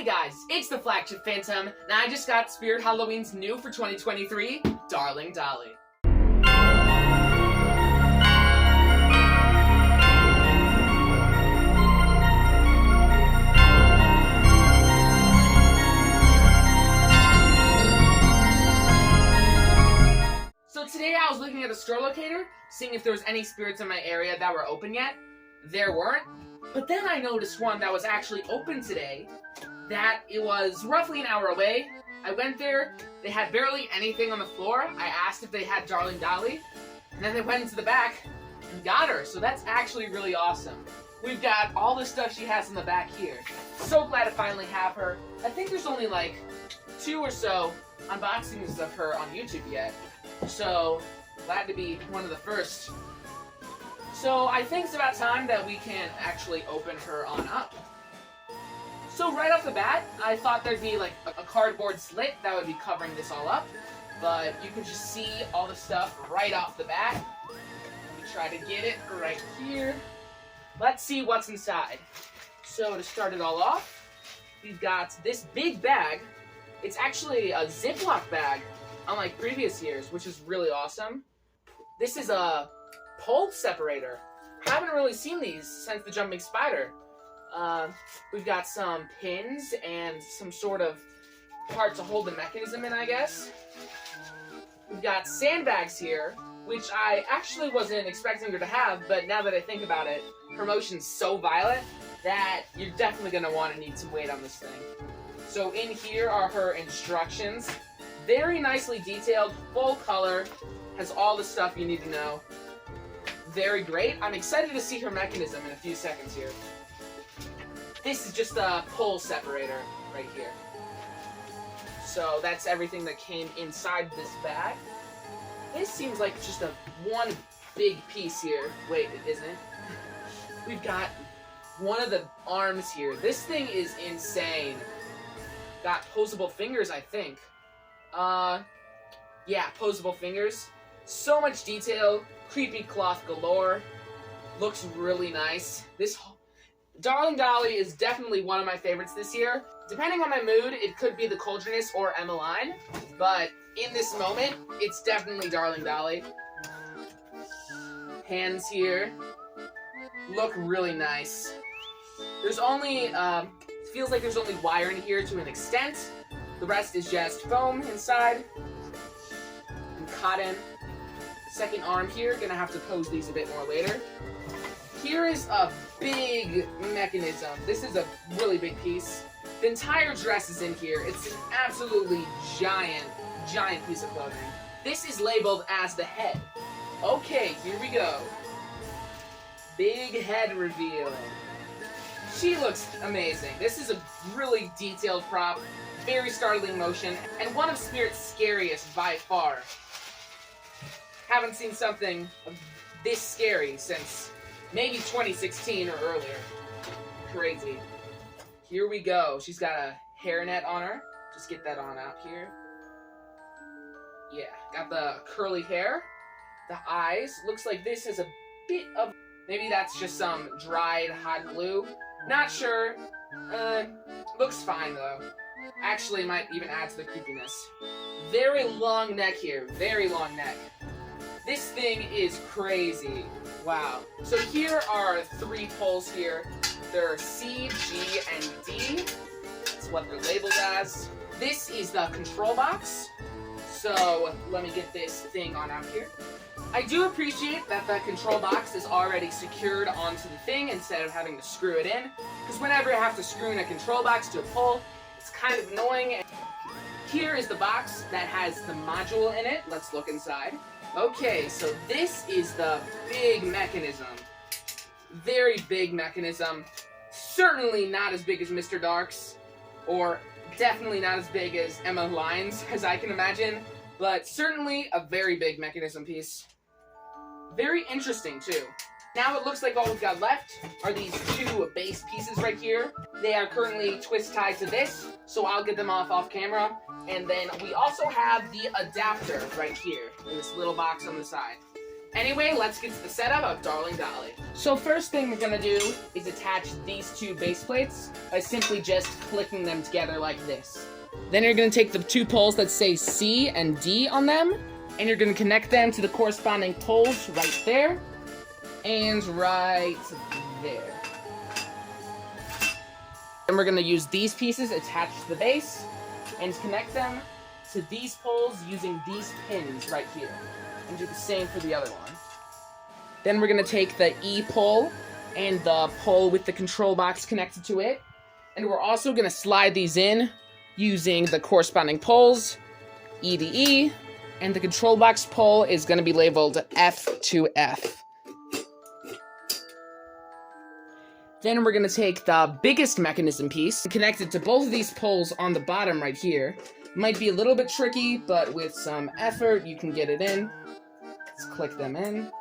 Hey guys, it's the Flagship Phantom, and I just got Spirit Halloween's new for 2023, Darling Dolly. So today I was looking at the store locator, seeing if there was any spirits in my area that were open yet. There weren't, but then I noticed one that was actually open today, that it was roughly an hour away. I went there, they had barely anything on the floor. I asked if they had Darling Dolly, and then they went into the back and got her, so that's actually really awesome. We've got all the stuff she has in the back here. So glad to finally have her. I think there's only like 2 or so unboxings of her on YouTube yet, so glad to be one of the first. So I think it's about time that we can actually open her on up. So right off the bat, I thought there'd be like a cardboard slit that would be covering this all up, but you can just see all the stuff right off the bat. Let me try to get it right here. Let's see what's inside. So to start it all off, we've got this big bag. It's actually a Ziploc bag, unlike previous years, which is really awesome. This is a pole separator. Haven't really seen these since the jumping spider. We've got some pins and some sort of part to hold the mechanism in, I guess. We've got sandbags here, which I actually wasn't expecting her to have, but now that I think about it, her motion's so violent that you're definitely going to want to need some weight on this thing. So in here are her instructions. Very nicely detailed, full color, has all the stuff you need to know. Very great. I'm excited to see her mechanism in a few seconds here. This is just a pole separator right here. So that's everything that came inside this bag. This seems like just one big piece here. Wait, it isn't. We've got one of the arms here. This thing is insane. Got posable fingers, I think. Yeah, posable fingers. So much detail. Creepy cloth galore. Looks really nice. This Darling Dolly is definitely one of my favorites this year. Depending on my mood, it could be the Cauldroness or Emmeline, but in this moment, it's definitely Darling Dolly. Hands here. Look really nice. There's only, feels like there's only wire in here to an extent. The rest is just foam inside and cotton. Second arm here, gonna have to pose these a bit more later. Here is a big mechanism. This is a really big piece. The entire dress is in here. It's an absolutely giant piece of clothing. This is labeled as the head. Okay, here we go. Big head reveal. She looks amazing. This is a really detailed prop, very startling motion, and one of Spirit's scariest by far. Haven't seen something this scary since maybe 2016 or earlier. Crazy. Here we go. She's got a hairnet on her. Just get that on out here. Yeah, got the curly hair. The eyes. Looks like this has a bit of... Maybe that's just some dried hot glue. Not sure. Looks fine though. Actually might even add to the creepiness. Very long neck here. Very long neck. This thing is crazy. Wow. So here are 3 poles here. They're C, G, and D. That's what they're labeled as. This is the control box. So let me get this thing on out here. I do appreciate that the control box is already secured onto the thing instead of having to screw it in. Because whenever I have to screw in a control box to a pole, it's kind of annoying. Here is the box that has the module in it. Let's look inside. Okay, so this is the big mechanism. Very big mechanism. Certainly not as big as Mr. Dark's, or definitely not as big as Emmeline's, as I can imagine, but certainly a very big mechanism piece. Very interesting, too. Now it looks like all we've got left are these 2 base pieces right here. They are currently twist tied to this, so I'll get them off camera. And then we also have the adapter right here in this little box on the side. Anyway, let's get to the setup of Darling Dolly. So first thing we're gonna do is attach these two base plates by simply just clicking them together like this. Then you're gonna take the two poles that say C and D on them, and you're gonna connect them to the corresponding poles right there, and right there. Then we're gonna use these pieces attached to the base, and connect them to these poles using these pins right here. And do the same for the other one. Then we're gonna take the E pole and the pole with the control box connected to it, and we're also gonna slide these in using the corresponding poles, E to E, and the control box pole is gonna be labeled F to F. Then we're gonna take the biggest mechanism piece and connect it to both of these poles on the bottom right here. Might be a little bit tricky, but with some effort, you can get it in. Let's click them in.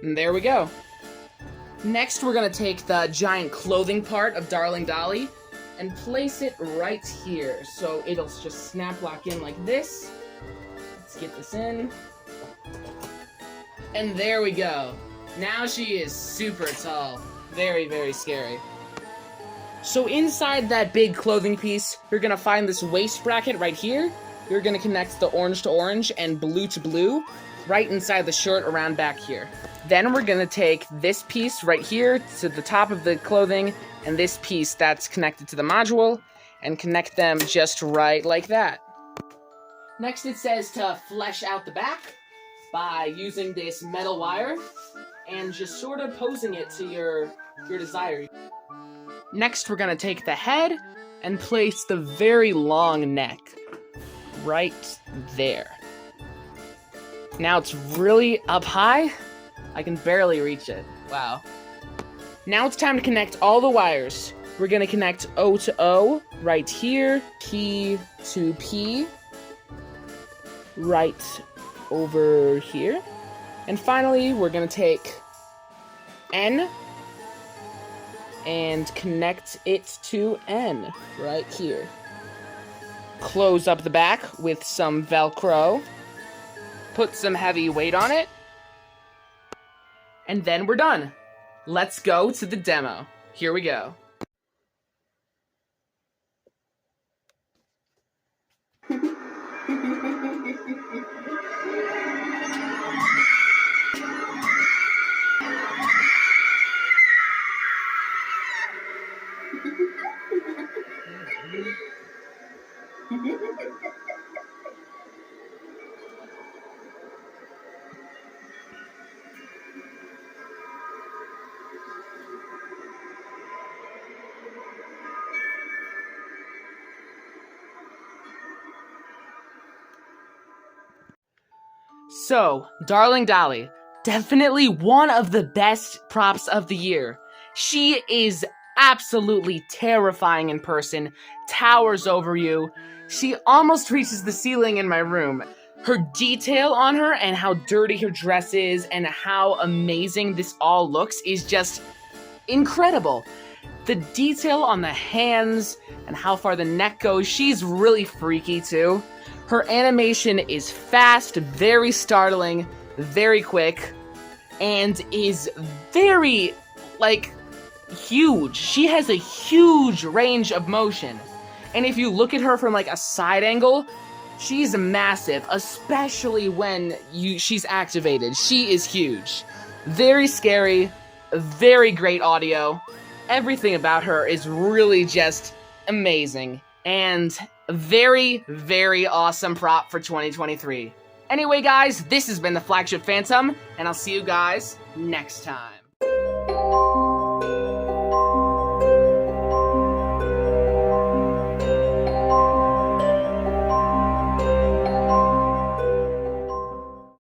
And there we go. Next, we're gonna take the giant clothing part of Darling Dolly and place it right here. So it'll just snap lock in like this. Let's get this in. And there we go. Now she is super tall. Very, very scary. So inside that big clothing piece, you're gonna find this waist bracket right here. You're gonna connect the orange to orange and blue to blue right inside the shirt around back here. Then we're gonna take this piece right here to the top of the clothing and this piece that's connected to the module and connect them just right like that. Next it says to flesh out the back by using this metal wire and just sort of posing it to your desire. Next, we're gonna take the head and place the very long neck right there. Now it's really up high. I can barely reach it. Wow. Now it's time to connect all the wires. We're gonna connect O to O right here, P to P right over here. And finally, we're gonna take N and connect it to N right here. Close up the back with some Velcro. Put some heavy weight on it. And then we're done. Let's go to the demo. Here we go. So, Darling Dolly, definitely one of the best props of the year. She is absolutely terrifying in person, towers over you. She almost reaches the ceiling in my room. Her detail on her and how dirty her dress is and how amazing this all looks is just incredible. The detail on the hands and how far the neck goes, she's really freaky too. Her animation is fast, very startling, very quick, and is very, huge. She has a huge range of motion. And if you look at her from, a side angle, she's massive, especially when she's activated. She is huge. Very scary, very great audio. Everything about her is really just amazing. And very, very awesome prop for 2023. Anyway, guys, this has been the Flagship Phantom, and I'll see you guys next time.